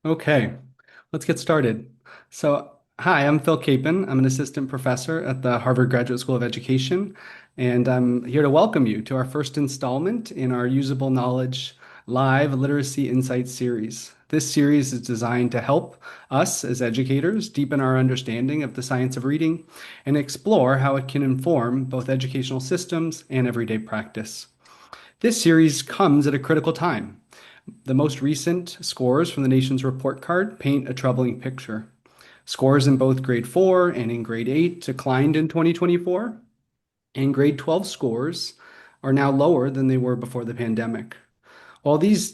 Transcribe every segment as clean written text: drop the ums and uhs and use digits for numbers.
Okay, let's get started. Hi, I'm Phil Capin. I'm an assistant professor at the Harvard Graduate School of Education, and I'm here to welcome you to our first installment in our Usable Knowledge Live Literacy Insights series. This series is designed to help us as educators deepen our understanding of the science of reading and explore how it can inform both educational systems and everyday practice. This series comes at a critical time. The most recent scores from the nation's report card paint a troubling picture. Scores in both grade 4 and in grade 8 declined in 2024, and grade 12 scores are now lower than they were before the pandemic. While these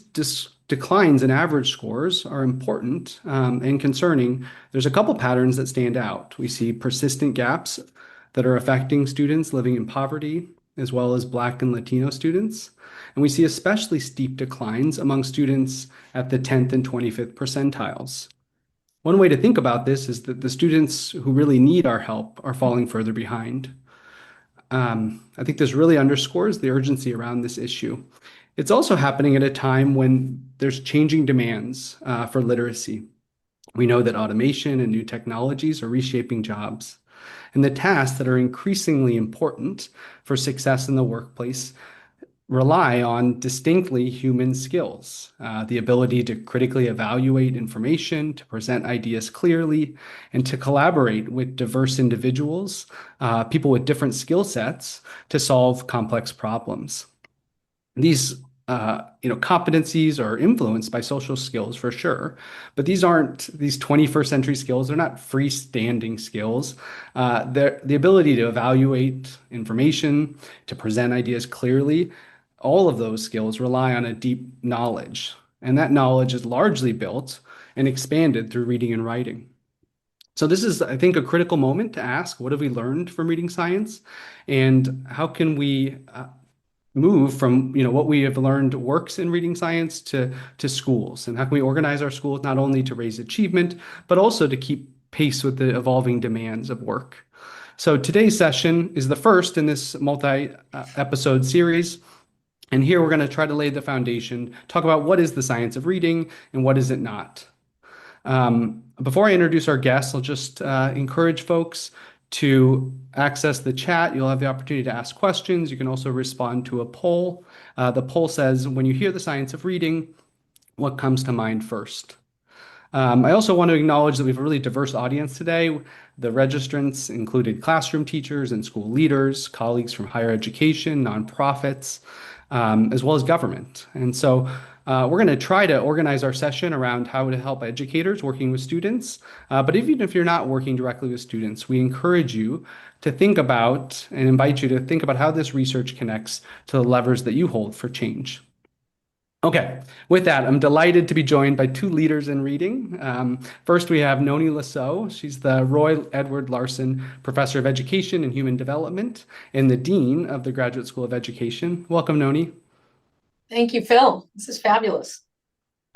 declines in average scores are important and concerning, there's a couple patterns that stand out. We see persistent gaps that are affecting students living in poverty, as well as Black and Latino students. And we see especially steep declines among students at the 10th and 25th percentiles. One way to think about this is that the students who really need our help are falling further behind. I think this really underscores the urgency around this issue. It's also happening at a time when there's changing demands for literacy. We know that automation and new technologies are reshaping jobs, and the tasks that are increasingly important for success in the workplace rely on distinctly human skills, the ability to critically evaluate information, to present ideas clearly, and to collaborate with diverse individuals, people with different skill sets to solve complex problems. These competencies are influenced by social skills for sure, but these aren't these 21st century skills. They're not freestanding skills. They're the ability to evaluate information, to present ideas clearly. All of those skills rely on a deep knowledge, and that knowledge is largely built and expanded through reading and writing. So this is, I think, a critical moment to ask, what have we learned from reading science, and how can we move from what we have learned works in reading science to schools, and how can we organize our schools not only to raise achievement but also to keep pace with the evolving demands of work. So today's session is the first in this multi-episode series, and here we're going to try to lay the foundation, talk about what is the science of reading and what is it not. Before I introduce our guests, I'll just encourage folks to access the chat. You'll have the opportunity to ask questions. You can also respond to a poll. The poll says, when you hear the science of reading, what comes to mind first? I also want to acknowledge that we have a really diverse audience today. The registrants included classroom teachers and school leaders, colleagues from higher education, nonprofits, as well as government. And so we're going to try to organize our session around how to help educators working with students. But even if you're not working directly with students, we encourage you to think about and invite you to think about how this research connects to the levers that you hold for change. Okay, with that, I'm delighted to be joined by two leaders in reading. First, we have Nonie Lesaux. She's the Roy Edward Larson Professor of Education and Human Development and the Dean of the Graduate School of Education. Welcome, Nonie. Thank you, Phil. This is fabulous.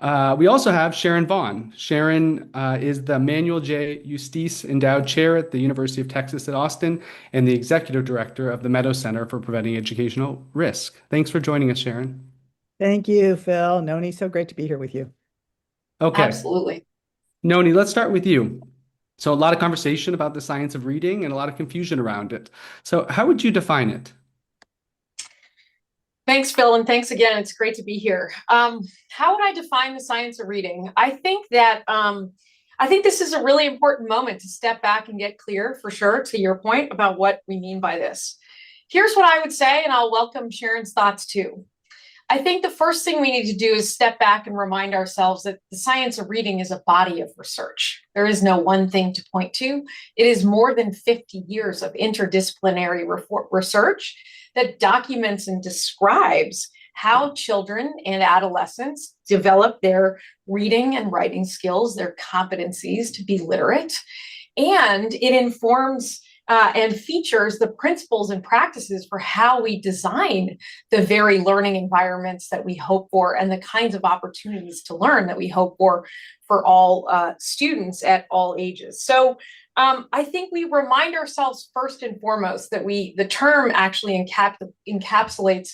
We also have Sharon Vaughn. Sharon is the Manuel J. Eustace Endowed Chair at the University of Texas at Austin and the Executive Director of the Meadows Center for Preventing Educational Risk. Thanks for joining us, Sharon. Thank you, Phil. Noni, so great to be here with you. Okay, Absolutely. Noni, let's start with you. So a lot of conversation about the science of reading and a lot of confusion around it. So how would you define it? Thanks, Phil, and thanks again. It's great to be here. How would I define the science of reading? I think this is a really important moment to step back and get clear, for sure, to your point about what we mean by this. Here's what I would say, and I'll welcome Sharon's thoughts too. I think the first thing we need to do is step back and remind ourselves that the science of reading is a body of research. There is no one thing to point to. It is more than 50 years of interdisciplinary research that documents and describes how children and adolescents develop their reading and writing skills, their competencies to be literate. And it informs and features the principles and practices for how we design the very learning environments that we hope for and the kinds of opportunities to learn that we hope for all students at all ages. So I think we remind ourselves first and foremost that the term actually encapsulates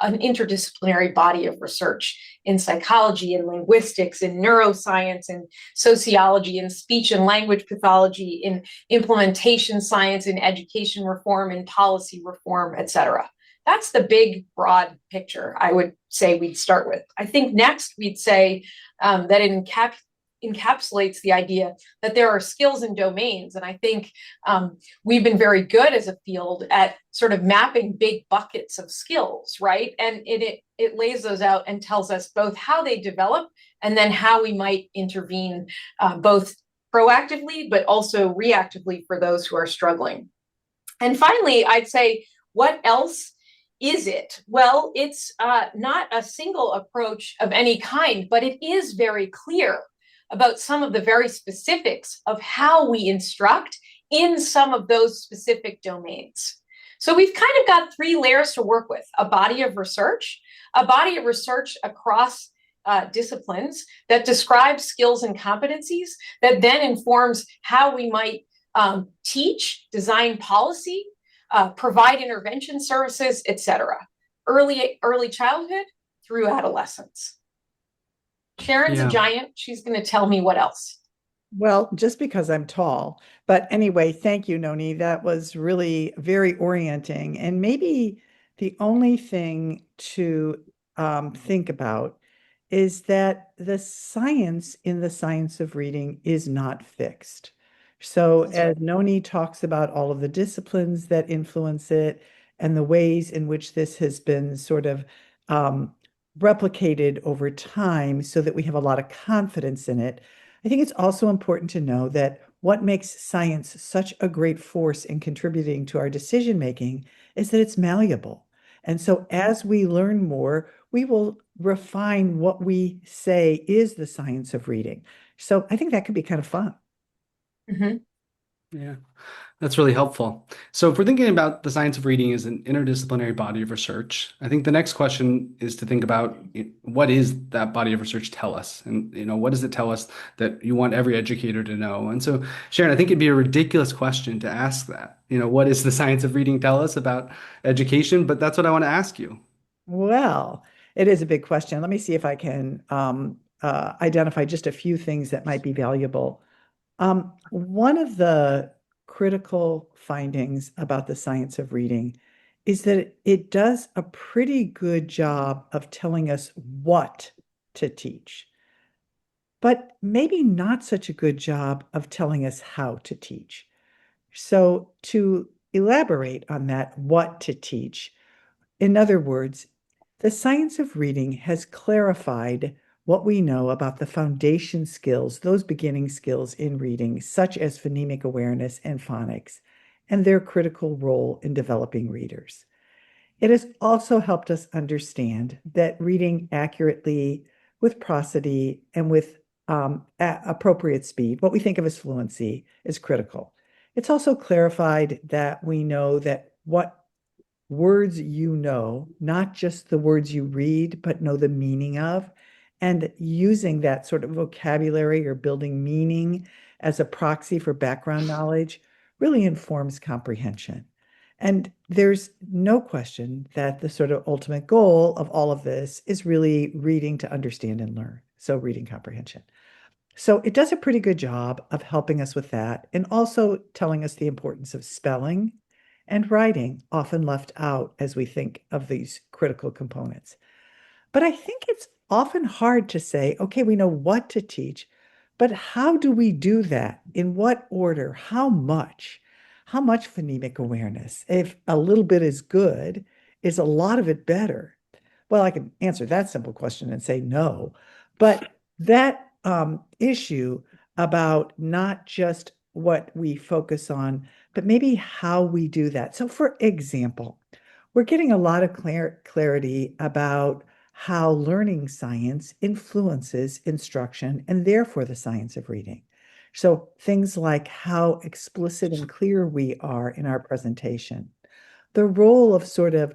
an interdisciplinary body of research in psychology and linguistics, in neuroscience and sociology, in speech and language pathology, in implementation science, in education reform, in policy reform, et cetera. That's the big, broad picture I would say we'd start with. I think next we'd say that it encapsulates the idea that there are skills and domains. And I think we've been very good as a field at sort of mapping big buckets of skills, right? And it lays those out and tells us both how they develop and then how we might intervene both proactively, but also reactively for those who are struggling. And finally, I'd say, what else is it? Well, it's not a single approach of any kind, but it is very clear about some of the very specifics of how we instruct in some of those specific domains. So we've kind of got three layers to work with: a body of research across disciplines that describes skills and competencies that then informs how we might teach, design policy, provide intervention services, etc. Early childhood through adolescence. Sharon's a Yeah. giant. She's going to tell me what else. Well, just because I'm tall. But anyway, thank you, Noni. That was really very orienting. And maybe the only thing to think about is that the science in the science of reading is not fixed. So That's right. as Noni talks about all of the disciplines that influence it and the ways in which this has been sort of replicated over time so that we have a lot of confidence in it, I think it's also important to know that what makes science such a great force in contributing to our decision making is that it's malleable. And so as we learn more, we will refine what we say is the science of reading. So I think that could be kind of fun. Mm-hmm. Yeah, that's really helpful. So if we're thinking about the science of reading as an interdisciplinary body of research, I think the next question is to think about what is that body of research tell us? And what does it tell us that you want every educator to know? And so, Sharon, I think it'd be a ridiculous question to ask that. What does the science of reading tell us about education? But that's what I want to ask you. Well, it is a big question. Let me see if I can identify just a few things that might be valuable. One of the critical findings about the science of reading is that it does a pretty good job of telling us what to teach, but maybe not such a good job of telling us how to teach. So, to elaborate on that, what to teach, in other words, the science of reading has clarified what we know about the foundation skills, those beginning skills in reading, such as phonemic awareness and phonics, and their critical role in developing readers. It has also helped us understand that reading accurately, with prosody, and with appropriate speed, what we think of as fluency, is critical. It's also clarified that we know that what words you know, not just the words you read, but know the meaning of, and using that sort of vocabulary or building meaning as a proxy for background knowledge really informs comprehension. And there's no question that the sort of ultimate goal of all of this is really reading to understand and learn. So reading comprehension. So it does a pretty good job of helping us with that and also telling us the importance of spelling and writing, often left out as we think of these critical components. But I think it's often hard to say, okay, we know what to teach, but how do we do that? In what order? How much? How much phonemic awareness? If a little bit is good, is a lot of it better? Well, I can answer that simple question and say no. But that issue about not just what we focus on, but maybe how we do that. So, for example, we're getting a lot of clarity about how learning science influences instruction and therefore the science of reading. So, things like how explicit and clear we are in our presentation, the role of sort of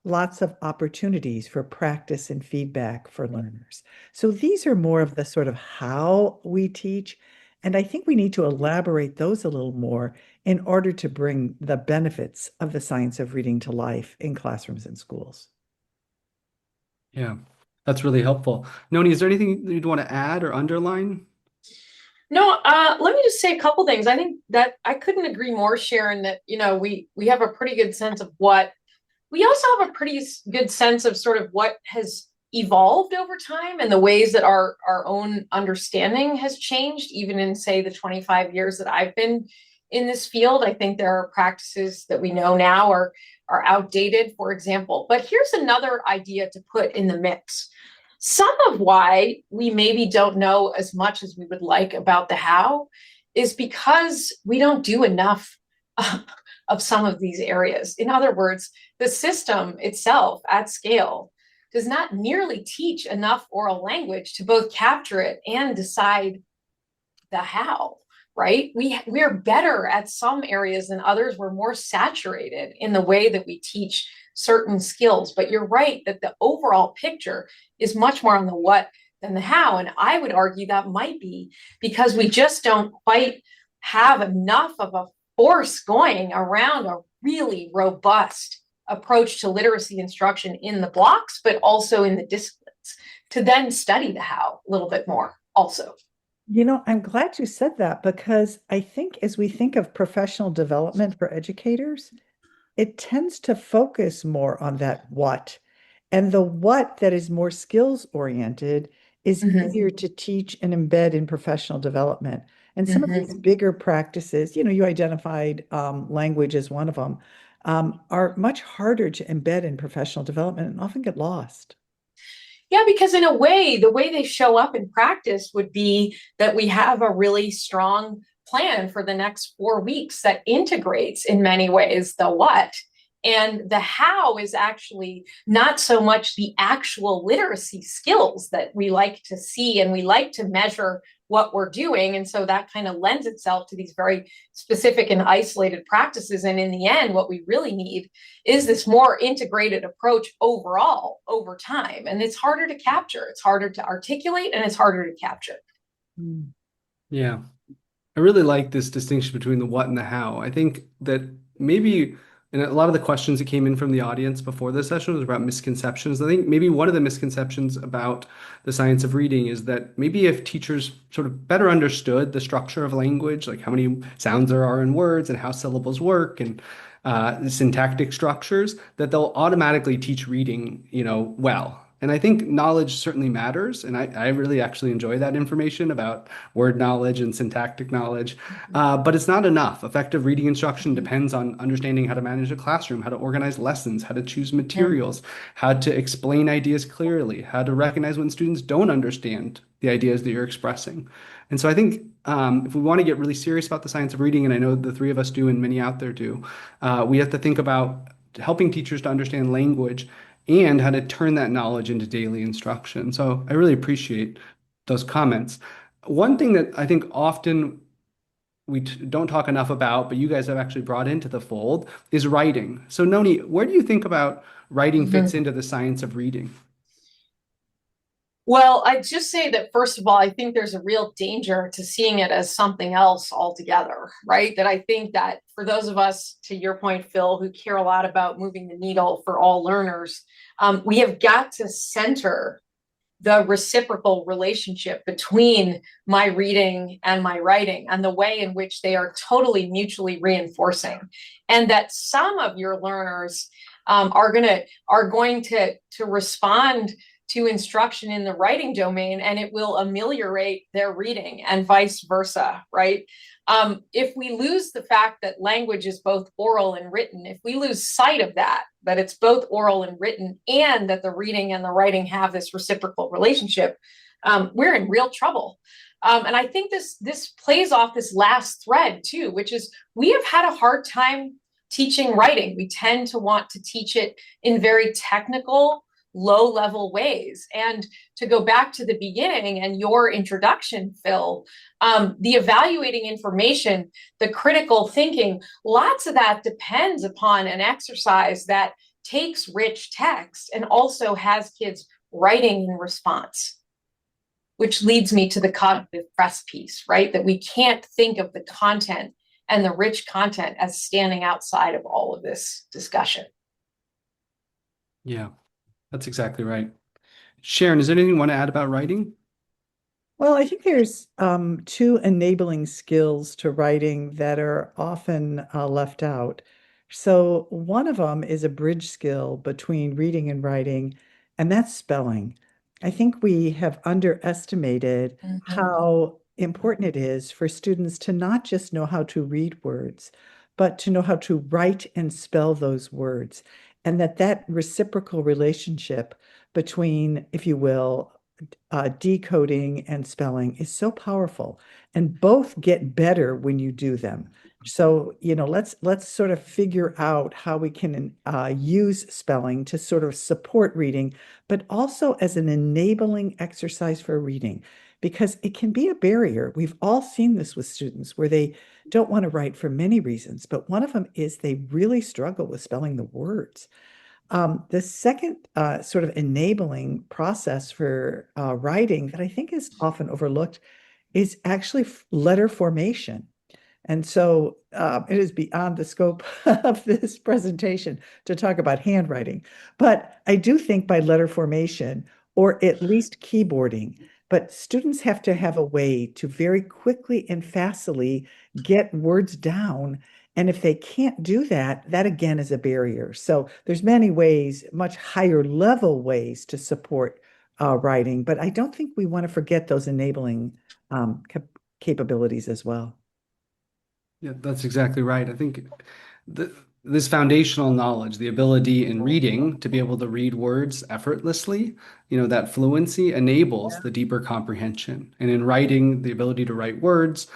lots of opportunities for practice and feedback for learners. So these are more of the sort of how we teach. And I think we need to elaborate those a little more in order to bring the benefits of the science of reading to life in classrooms and schools. Yeah, that's really helpful. Noni, is there anything you'd want to add or underline? No, let me just say a couple things. I think that I couldn't agree more, Sharon, that, we have a pretty good sense of what we also have a pretty good sense of sort of what has evolved over time and the ways that our own understanding has changed, even in, say, the 25 years that I've been in this field. I think there are practices that we know now are outdated, for example. But here's another idea to put in the mix. Some of why we maybe don't know as much as we would like about the how is because we don't do enough of some of these areas. In other words, the system itself at scale does not nearly teach enough oral language to both capture it and decide the how, right? We're better at some areas than others. We're more saturated in the way that we teach certain skills. But you're right that the overall picture is much more on the what than the how. And I would argue that might be because we just don't quite have enough of a force going around a really robust approach to literacy instruction in the blocks, but also in the disciplines to then study the how a little bit more also. I'm glad you said that because I think as we think of professional development for educators, it tends to focus more on that what. And the what that is more skills oriented is Mm-hmm. easier to teach and embed in professional development. And some of these Mm-hmm. bigger practices, you identified language as one of them, are much harder to embed in professional development and often get lost. Yeah, because in a way, the way they show up in practice would be that we have a really strong plan for the next 4 weeks that integrates in many ways the what. And the how is actually not so much the actual literacy skills that we like to see and we like to measure what we're doing. And so that kind of lends itself to these very specific and isolated practices. And in the end, what we really need is this more integrated approach overall over time. And it's harder to capture, it's harder to articulate, and it's harder to capture. Mm. Yeah. I really like this distinction between the what and the how. I think that maybe, and a lot of the questions that came in from the audience before this session was about misconceptions. I think maybe one of the misconceptions about the science of reading is that maybe if teachers sort of better understood the structure of language, like how many sounds there are in words and how syllables work and syntactic structures, that they'll automatically teach reading, well. And I think knowledge certainly matters. And I really actually enjoy that information about word knowledge and syntactic knowledge. But it's not enough. Effective reading instruction depends on understanding how to manage a classroom, how to organize lessons, how to choose Yeah. materials, how to explain ideas clearly, how to recognize when students don't understand the ideas that you're expressing. And so I think if we want to get really serious about the science of reading, and I know the three of us do and many out there do, we have to think about helping teachers to understand language and how to turn that knowledge into daily instruction. So I really appreciate those comments. One thing that I think often don't talk enough about, but you guys have actually brought into the fold, is writing. So, Noni, where do you think about writing fits Mm-hmm. into the science of reading? Well, I'd just say that, first of all, I think there's a real danger to seeing it as something else altogether, right? That I think that for those of us, to your point, Phil, who care a lot about moving the needle for all learners, we have got to center the reciprocal relationship between my reading and my writing and the way in which they are totally mutually reinforcing, and that some of your learners are going to respond to instruction in the writing domain and it will ameliorate their reading and vice versa, right? If we lose the fact that language is both oral and written, if we lose sight of that, that it's both oral and written, and that the reading and the writing have this reciprocal relationship, we're in real trouble. And I think this plays off this last thread too, which is we have had a hard time teaching writing. We tend to want to teach it in very technical, low level ways. And to go back to the beginning and your introduction, Phil, the evaluating information, the critical thinking, lots of that depends upon an exercise that takes rich text and also has kids writing in response, which leads me to the cognitive press piece, right? That we can't think of the content and the rich content as standing outside of all of this discussion. Yeah, that's exactly right. Sharon, is there anything you want to add about writing? Well, I think there's two enabling skills to writing that are often left out. So one of them is a bridge skill between reading and writing, and that's spelling. I think we have underestimated Mhm. how important it is for students to not just know how to read words, but to know how to write and spell those words. And that reciprocal relationship between, if you will, decoding and spelling is so powerful, and both get better when you do them. So, let's sort of figure out how we can use spelling to sort of support reading, but also as an enabling exercise for reading, because it can be a barrier. We've all seen this with students where they don't want to write for many reasons, but one of them is they really struggle with spelling the words. The second sort of enabling process for writing that I think is often overlooked is actually letter formation. And so it is beyond the scope of this presentation to talk about handwriting. But I do think by letter formation, or at least keyboarding, but students have to have a way to very quickly and fastly get words down. And if they can't do that, that again is a barrier. So there's many ways, much higher level ways to support writing, but I don't think we want to forget those enabling capabilities as well. Yeah, that's exactly right. I think the, this foundational knowledge, the ability in reading to be able to read words effortlessly, that fluency enables the deeper comprehension. And in writing, the ability to write words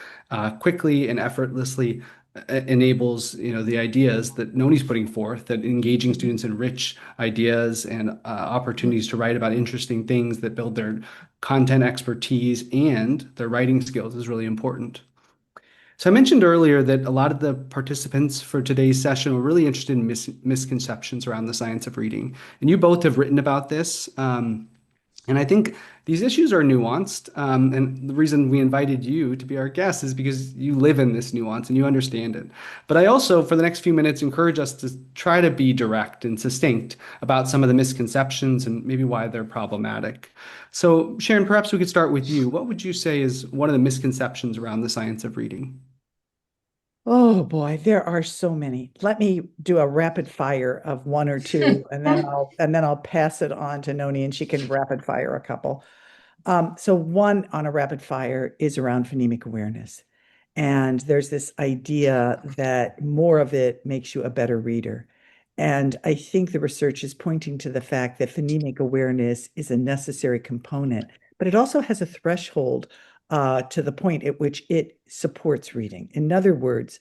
quickly and effortlessly enables, the ideas that Noni's putting forth, that engaging students in rich ideas and opportunities to write about interesting things that build their content expertise and their writing skills is really important. So I mentioned earlier that a lot of the participants for today's session were really interested in misconceptions around the science of reading. And you both have written about this. And I think these issues are nuanced. And the reason we invited you to be our guest is because you live in this nuance and you understand it. But I also, for the next few minutes, encourage us to try to be direct and succinct about some of the misconceptions and maybe why they're problematic. So, Sharon, perhaps we could start with you. What would you say is one of the misconceptions around the science of reading? Oh boy, there are so many. Let me do a rapid fire of one or two, and then I'll pass it on to Noni, and she can rapid fire a couple. So one on a rapid fire is around phonemic awareness. And there's this idea that more of it makes you a better reader. And I think the research is pointing to the fact that phonemic awareness is a necessary component, but it also has a threshold to the point at which it supports reading. In other words,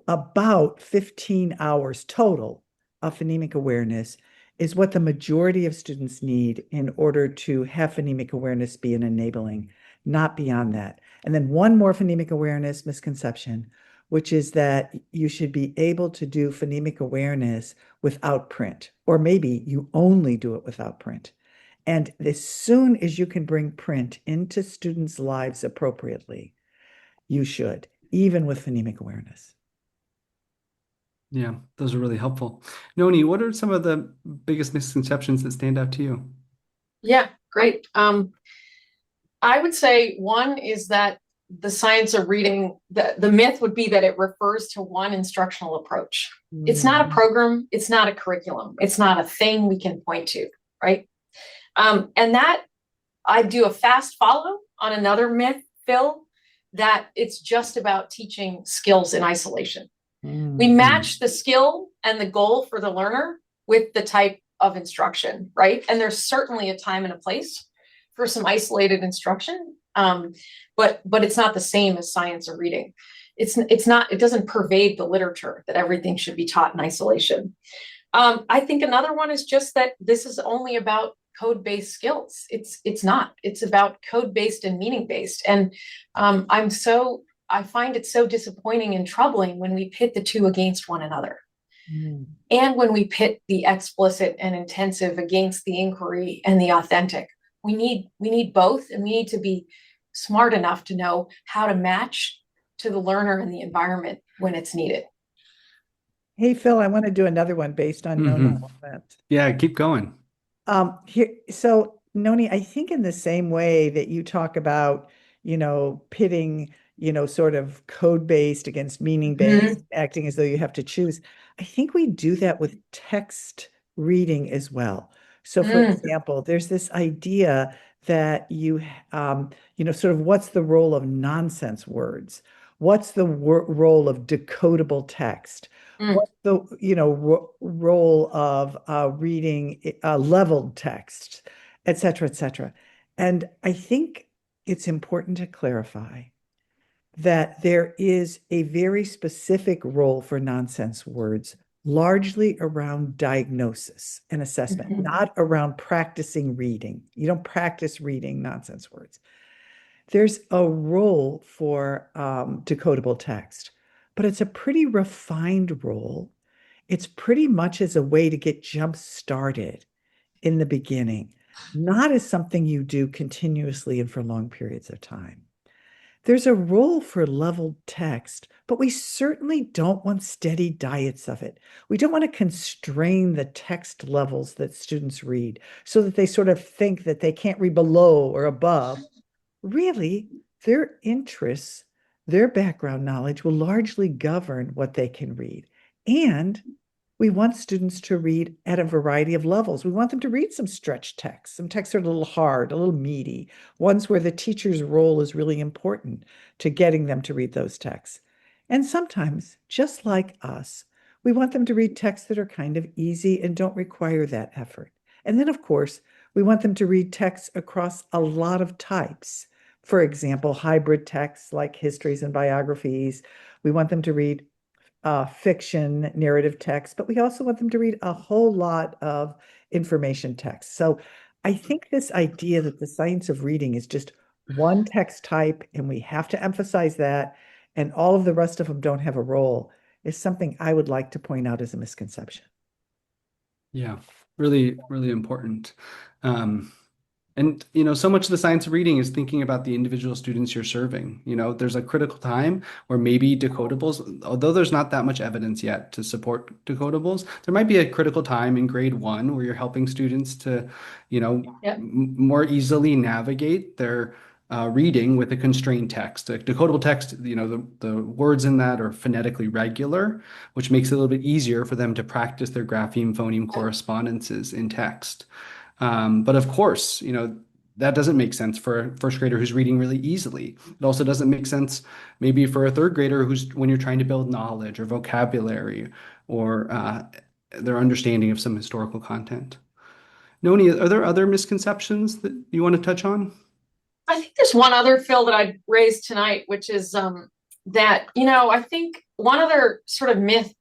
about 15 hours total of phonemic awareness is what the majority of students need in order to have phonemic awareness be an enabling, not beyond that. And then one more phonemic awareness misconception, which is that you should be able to do phonemic awareness without print, or maybe you only do it without print. And as soon as you can bring print into students' lives appropriately, you should, even with phonemic awareness. Yeah, those are really helpful. Noni, what are some of the biggest misconceptions that stand out to you? Yeah, great. I would say one is that the science of reading, the myth would be that it refers to one instructional approach. It's not a Mm. program, it's not a curriculum, it's not a thing we can point to, right? And that I do a fast follow on another myth, Phil, that it's just about teaching skills in isolation. We Mm. match the skill and the goal for the learner with the type of instruction, right? And there's certainly a time and a place for some isolated instruction, but it's not the same as science or reading. It's not, it doesn't pervade the literature that everything should be taught in isolation. I think another one is just that this is only about code-based skills. It's not. It's about code-based and meaning-based. And I find it so disappointing and troubling when we pit the two against one another. Mm. And when we pit the explicit and intensive against the inquiry and the authentic. We need both, and we need to be smart enough to know how to match to the learner and the environment when it's needed. Hey, Phil, I want to do another one based on Noni's Hmm. comment. Yeah, keep going. Here, so Noni, I think in the same way that you talk about, pitting, sort of code-based against meaning-based, Mhm. acting as though you have to choose, I think we do that with text reading as well. So, for Mm, example, there's this idea that sort of what's the role of nonsense words? What's the role of decodable text? mm, What's the, role of reading leveled text, et cetera, et cetera. And I think it's important to clarify that there is a very specific role for nonsense words, largely around diagnosis and assessment, mhm. not around practicing reading. You don't practice reading nonsense words. There's a role for decodable text, but it's a pretty refined role. It's pretty much as a way to get jump started in the beginning, not as something you do continuously and for long periods of time. There's a role for leveled text, but we certainly don't want steady diets of it. We don't want to constrain the text levels that students read so that they sort of think that they can't read below or above. Really, their interests, their background knowledge will largely govern what they can read. And we want students to read at a variety of levels. We want them to read some stretched texts, some texts that are a little hard, a little meaty, ones where the teacher's role is really important to getting them to read those texts. And sometimes, just like us, we want them to read texts that are kind of easy and don't require that effort. And then, of course, we want them to read texts across a lot of types. For example, hybrid texts like histories and biographies. We want them to read fiction, narrative text, but we also want them to read a whole lot of information text. So I think this idea that the science of reading is just one text type, and we have to emphasize that, and all of the rest of them don't have a role, is something I would like to point out as a misconception. Yeah, really, really important. Um, And, so much of the science of reading is thinking about the individual students you're serving. There's a critical time where maybe decodables, although there's not that much evidence yet to support decodables, there might be a critical time in grade one where you're helping students to, Yep. more easily navigate their reading with a constrained text. A decodable text, the words in that are phonetically regular, which makes it a little bit easier for them to practice their grapheme phoneme correspondences in text. But of course, that doesn't make sense for a first grader who's reading really easily. It also doesn't make sense maybe for a third grader who's when you're trying to build knowledge or vocabulary or their understanding of some historical content. Noni, are there other misconceptions that you want to touch on? I think there's one other, Phil, that I'd raise tonight, which is that, I think one other sort of myth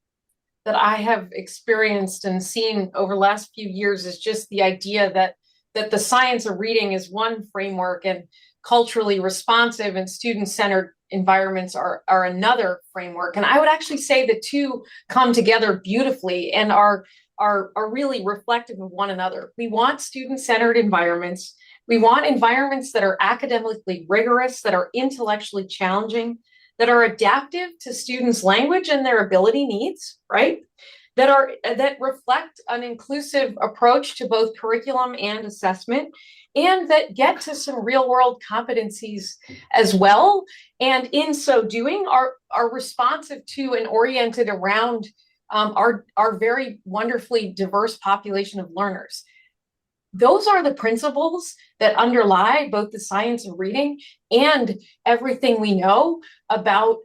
that I have experienced and seen over the last few years is just the idea that the science of reading is one framework and culturally responsive and student-centered environments are another framework. And I would actually say the two come together beautifully and are really reflective of one another. We want student-centered environments. We want environments that are academically rigorous, that are intellectually challenging, that are adaptive to students' language and their ability needs, right? That reflect an inclusive approach to both curriculum and assessment, and that get to some real world competencies as well. And in so doing, are responsive to and oriented around our very wonderfully diverse population of learners. Those are the principles that underlie both the science of reading and everything we know about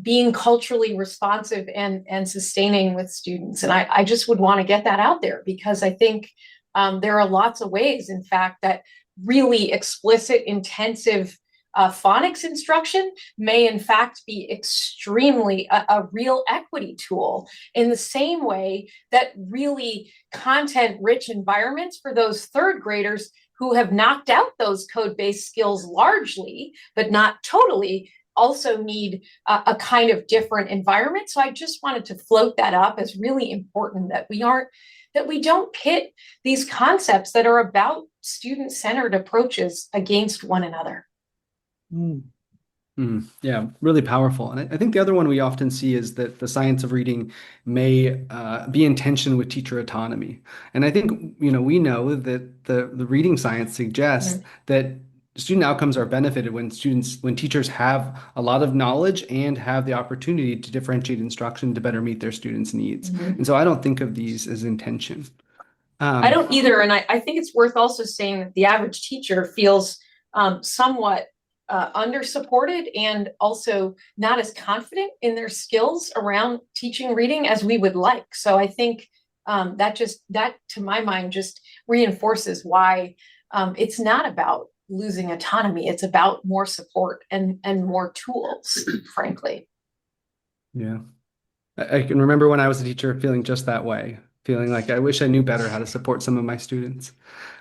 being culturally responsive and sustaining with students. And I just would want to get that out there because I think there are lots of ways, in fact, that really explicit, intensive phonics instruction may in fact be extremely a real equity tool in the same way that really content rich environments for those third graders who have knocked out those code-based skills largely, but not totally, also need a kind of different environment. So I just wanted to float that up as really important that we don't pit these concepts that are about student-centered approaches against one another. Mm. Yeah, really powerful. And I think the other one we often see is that the science of reading may be in tension with teacher autonomy. And I think, we know that the reading science suggests Mhm. that student outcomes are benefited when teachers have a lot of knowledge and have the opportunity to differentiate instruction to better meet their students' needs. Mhm. And so I don't think of these as in tension. I Um, don't either. And I think it's worth also saying that the average teacher feels somewhat under supported and also not as confident in their skills around teaching reading as we would like. So I think that to my mind just reinforces why it's not about losing autonomy. It's about more support and more tools, frankly. yeah. I can remember when I was a teacher feeling just that way, feeling like I wish I knew better how to support some of my students.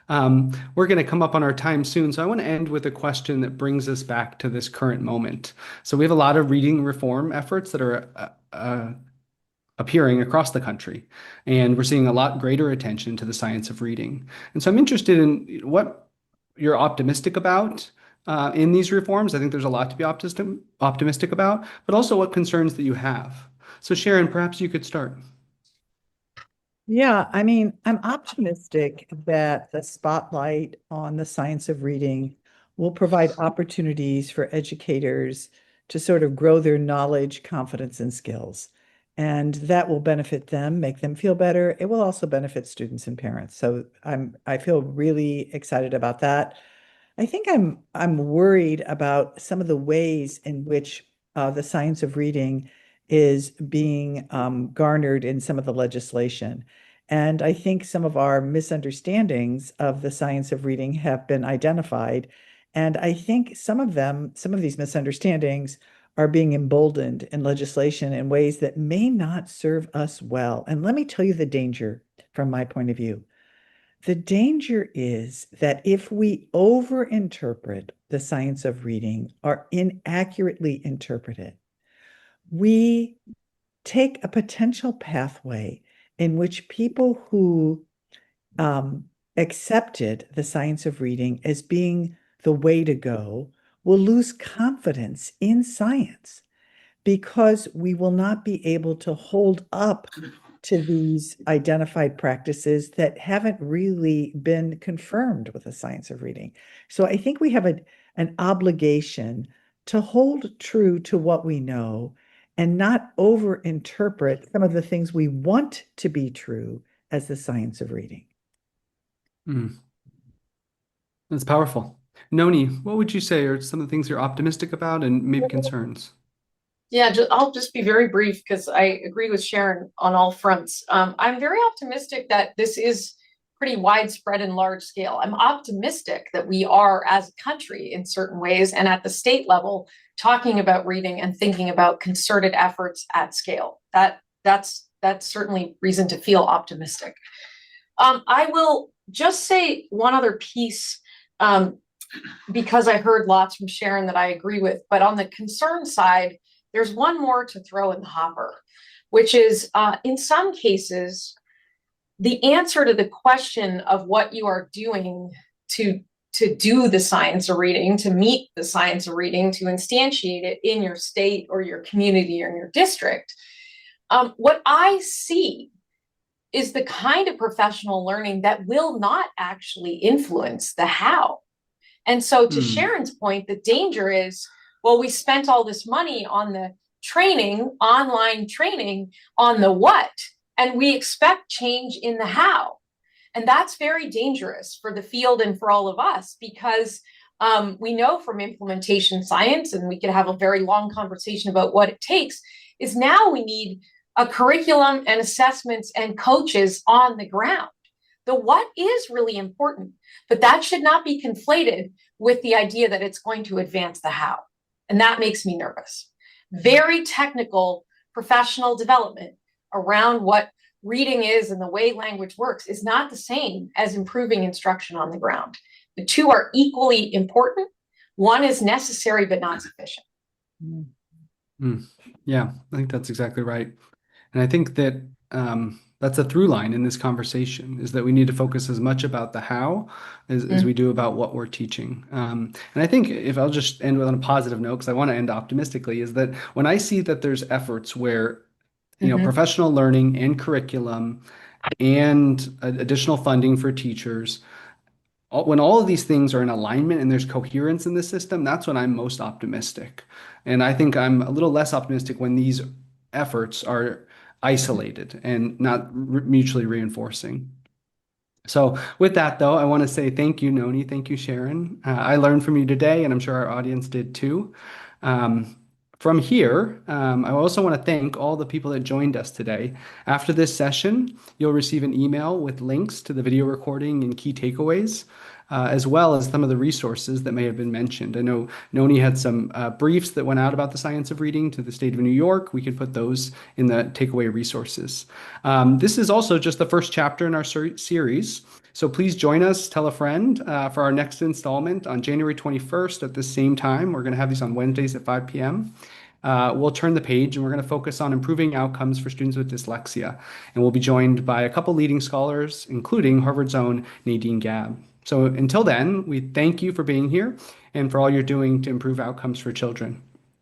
We're going to come up on our time soon, so I want to end with a question that brings us back to this current moment. So we have a lot of reading reform efforts that are appearing across the country, and we're seeing a lot greater attention to the science of reading. And so I'm interested in what you're optimistic about in these reforms. I think there's a lot to be optimistic about, but also what concerns that you have. So Sharon, perhaps you could start. Yeah, I mean, I'm optimistic that the spotlight on the science of reading will provide opportunities for educators to sort of grow their knowledge, confidence, and skills. And that will benefit them, make them feel better. It will also benefit students and parents. So I feel really excited about that. I think I'm worried about some of the ways in which the science of reading is being garnered in some of the legislation. And I think some of our misunderstandings of the science of reading have been identified. And I think some of these misunderstandings are being emboldened in legislation in ways that may not serve us well. And let me tell you the danger from my point of view. The danger is that if we overinterpret the science of reading or inaccurately interpret it, we take a potential pathway in which people who um, accepted the science of reading as being the way to go will lose confidence in science because we will not be able to hold up to these identified practices that haven't really been confirmed with the science of reading. So I think we have an obligation to hold true to what we know and not overinterpret some of the things we want to be true as the science of reading. Mm, that's powerful. Noni, what would you say are some of the things you're optimistic about and maybe concerns? Yeah, I'll just be very brief because I agree with Sharon on all fronts. I'm very optimistic that this is pretty widespread and large scale. I'm optimistic that we are, as a country, in certain ways, and at the state level, talking about reading and thinking about concerted efforts at scale. That's certainly reason to feel optimistic. I will just say one other piece because I heard lots from Sharon that I agree with. But on the concern side, there's one more to throw in the hopper, which is in some cases, the answer to the question of what you are doing to do the science of reading, to meet the science of reading, to instantiate it in your state or your community or your district. What I see is the kind of professional learning that will not actually influence the how. And so, to Mm, Sharon's point, the danger is, well, we spent all this money on the training, online training, on the what, and we expect change in the how. And that's very dangerous for the field and for all of us because we know from implementation science, and we could have a very long conversation about what it takes, is now we need a curriculum and assessments and coaches on the ground. The what is really important, but that should not be conflated with the idea that it's going to advance the how. And that makes me nervous. Very technical professional development around what reading is and the way language works is not the same as improving instruction on the ground. The two are equally important. One is necessary but not sufficient. Mm. mm. Yeah, I think that's exactly right. And I think that That's a through line in this conversation, is that we need to focus as much about the how as we do about what we're teaching. And I think if I'll just end with on a positive note, because I want to end optimistically, is that when I see that there's efforts where, Mm-hmm. professional learning and curriculum and additional funding for teachers, when all of these things are in alignment and there's coherence in the system, that's when I'm most optimistic. And I think I'm a little less optimistic when these efforts are isolated and not mutually reinforcing. So, with that, though, I want to say thank you, Noni. Thank you, Sharon. I learned from you today, and I'm sure our audience did too. Um, from here, I also want to thank all the people that joined us today. After this session, you'll receive an email with links to the video recording and key takeaways, as well as some of the resources that may have been mentioned. I know Noni had some briefs that went out about the science of reading to the state of New York. We can put those in the takeaway resources. This is also just the first chapter in our series. So please join us, tell a friend for our next installment on January 21st at the same time. We're going to have these on Wednesdays at 5 p.m. We'll turn the page and we're going to focus on improving outcomes for students with dyslexia. And we'll be joined by a couple leading scholars, including Harvard's own Nadine Gabb. So until then, we thank you for being here and for all you're doing to improve outcomes for children.